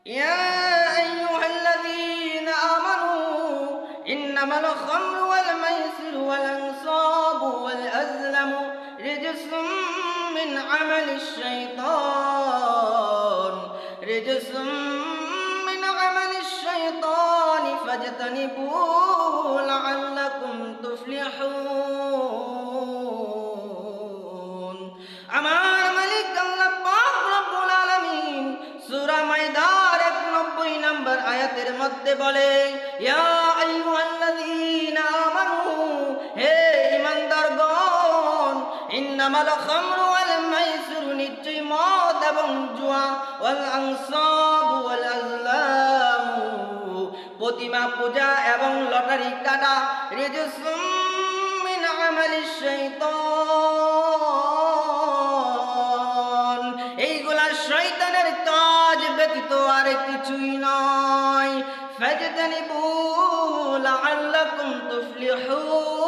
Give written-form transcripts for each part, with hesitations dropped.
يا أيها الذين آمنوا إنما الخمر والميسر والأنصاب والأزلم رجس من عمل الشيطان فاجتنبوه لعلكم تفلحون আমার মালিক আল্লাহ পাক রব্বুল আলামিন সূরা মাইদার 91 নম্বর আয়াতের মধ্যে বলে ইয়া আইয়ুহাল্লাযীনা আমানু হে ঈমানদারগণ ইন্নামাল খামরু ওয়াল মাইসিরু নিশ্চয় মদ এবং জুয়া ওয়াল আনসাব ওয়াল আজলাম প্রতিমা পূজা এবং লটারি কাটা রিজসুম মিন আমালিশ শাইতান এইগুলা শয়তানের কাজ ব্যতীত আর কিছুই নয় ফাজতানিবু লাআল্লাকুম তুফলিহুন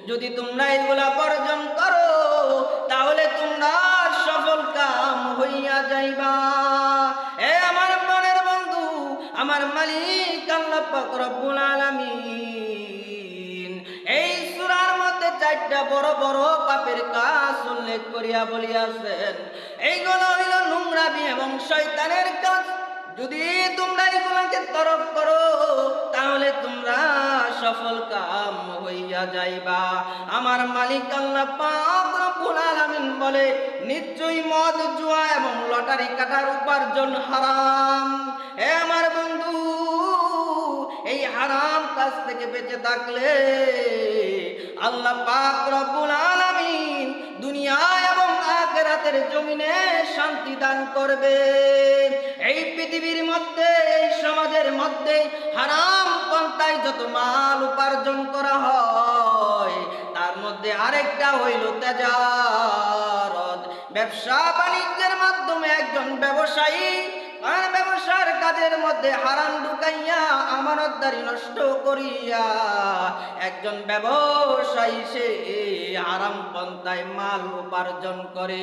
যদি তোমরা এগুলা বর্জন করো তাহলে তোমরা সফল কাম হইয়া যাইবা। এ আমার প্রাণের বন্ধু আমার মালিক আল্লাহ পাক রব্বুল আলামিন এই সূরার মধ্যে চারটা বড় বড় পাপের কাজ উল্লেখ করিয়া বলিয়াছেন এইগুলো হইল নোংরামি এবং শয়তানের কাজ। যদি তোমরা এগুলোকে তরক করো তাহলে তোমরা সফল কাম হইয়া যাইবা। আমার মালিক আল্লাহ পাক রব্বুল আলামিন বলে নিশ্চয়ই মদ জুয়া এবং লটারি কাটার উপার্জন হারাম। হে আমার বন্ধু এই হারাম কাজ থেকে বেঁচে থাকলে আল্লাহ পাক রব্বুল আলামিন দুনিয়া এবং আখিরাতের জমিনে শান্তি দান করবে। এই পৃথিবীর মধ্যে এই সমাজের মধ্যে হারাম পন্থায় যত মাল উপার্জন করা হয় তার মধ্যে আরেকটা হইল তেজারত। ব্যবসা বাণিজ্যের মাধ্যমে একজন ব্যবসায়ী আর ব্যবসার কাজের মধ্যে হারাম ঢুকাইয়া আমানতদারি নষ্ট করিয়া একজন ব্যবসায়ী সে হারাম পন্থায় মাল উপার্জন করে।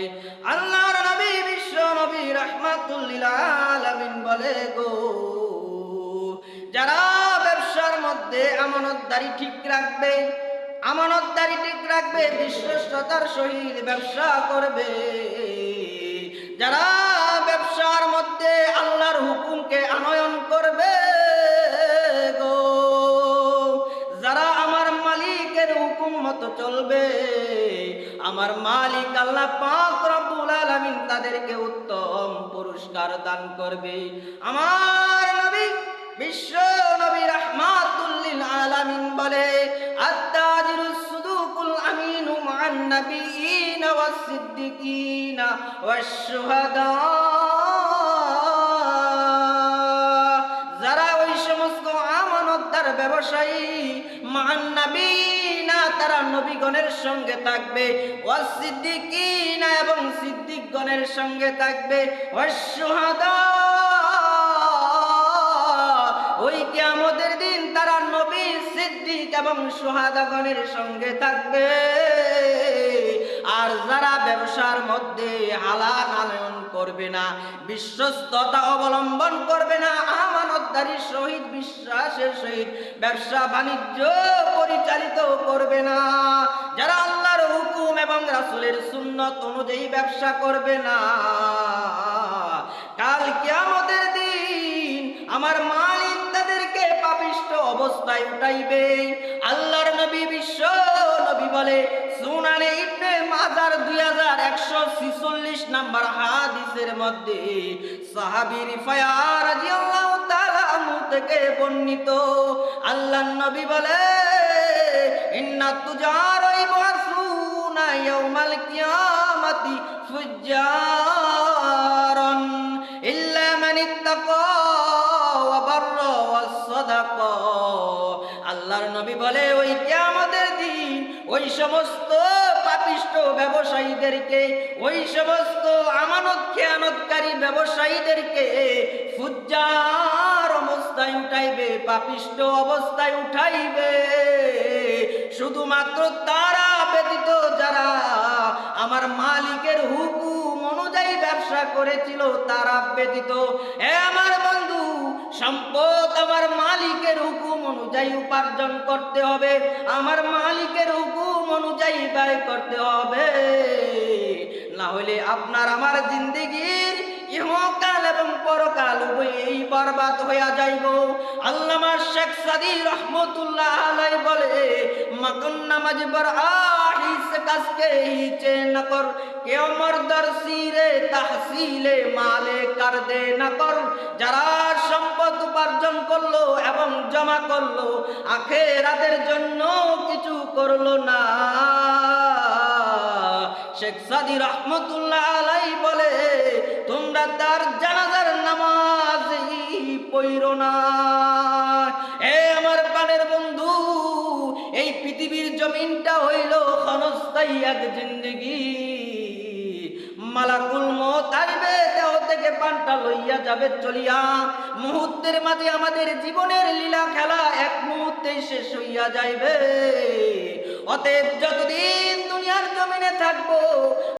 আল্লাহর নবী বিশ্ব নবী রাহমাতুল লিল আলামিন বলে গো যারা ব্যবসার মধ্যে আমানতদারি ঠিক রাখবে বিশ্বস্ততার সহিত ব্যবসা করবে, যারা ব্যবসার মধ্যে আল্লাহর হুকুমকে আনয়ন করবে গো, যারা আমার মালিকের হুকুম মতো চলবে, আমার মালিক আল্লাহ পাক রব্বুল আলামিন তাদেরকে উত্তম পুরস্কার দান করবে। আমার নবী বিশ্ব নবী রাহমাতুল লিল আলামিন বলে আত-তাজিরুস সুদুকুল আমিনু মা'আন নাবিয়িনা ওয়াস সিদ্দিকিনা ওয়াশ শুহাদা। যারা ওই সমস্ত আমানতদার ব্যবসায়ী মা'আন নাবিয়িনা তারা নবীগণের সঙ্গে থাকবে, ওয়াস সিদ্দিকিনা এবং সিদ্দিকগণের সঙ্গে থাকবে, ওয়াশ শুহাদা ওই কিয়ামতের দিন তারা নবী সিদ্দিক এবং শুহাদাগণের সঙ্গে থাকবে। আর যারা ব্যবসার মধ্যে হালাল আনয়ন করবে না, বিশ্বস্ততা অবলম্বন করবে না, আমানতদারির সহিত বিশ্বাসের সহিত ব্যবসা বাণিজ্য পরিচালিত করবে না, যারা আল্লাহর হুকুম এবং রাসূলের সুন্নাত অনুযায়ী ব্যবসা করবে না, কাল কিয়ামতের দিন আমার মালিক তাদেরকে পাপিষ্ঠ অবস্থায় উঠাইবে। আল্লাহর নবী বিশ্ব নবী বলে সুনানে ইবনে মাজার 2146 নম্বর হাদিসের মধ্যে সাহাবী রিফায়া রাদিয়াল্লাহু তাআলা আনহু থেকে বর্ণিত আল্লাহর নবী বলে ইন্নাত তুজার ইবআসুনা ইয়াউমাল কিয়ামাতি ফুজ্জারান ইল্লা মান ইত্তাকা ওয়া বাররা ওয়াস সাদাকা। আল্লাহর নবী বলে ওই কিয়ামতের দিন ওই সমস্ত পাপিষ্ঠ ব্যবসায়ীদেরকে, ওই সমস্ত আমানত খেয়ানতকারী ব্যবসায়ীদেরকে ফুজ্জার অবস্থায় উঠাইবে, পাপিষ্ঠ অবস্থায় উঠাইবে। শুধুমাত্র তারা ব্যতীত যারা আমার মালিকের হুকুম অনুযায়ী ব্যবসা করেছিল তারা ব্যতীত। এ আমার বন্ধু, সম্পদ আমার মালিকের হুকুম অনুযায়ী উপার্জন করতে হবে, আমার মালিকের হুকুম অনুযায়ী ব্যয় করতে হবে, না হলে আপনার আমার জিন্দেগির ইহকাল এবং পরকাল উভয়ই বরবাদ হইয়া যাইব। আল্লামা শেখ সাদী রহমতুল্লাহ আলাইহি বলে, মকন নামাজ বর আহিস কাসকে হিচে না কর, কেউ মর্দর সিরে তাহসিলে মালে কর দে না কর। যারা সম্পদ উপার্জন করলো এবং জমা করলো, আখিরাতের জন্য কিছু করলো না, শেখ সাদী রহমতুল্লাহ আলাইহি বলে, তোমরা তার জানাজার নামাজই পড়ো না। এ আমার প্রাণের বন্ধু, এই পৃথিবীর জমিনটা হইল ক্ষণস্থায়ী এক জিন্দেগি। মালাকুল মউত আসবে, দেহ থেকে প্রাণটা লইয়া যাবে চলিয়া। মুহূর্তের মাঝে আমাদের জীবনের লীলা খেলা এক মুহূর্তেই শেষ হইয়া যাইবে। অতএব যতদিন দুনিয়ার জমিনে থাকবো,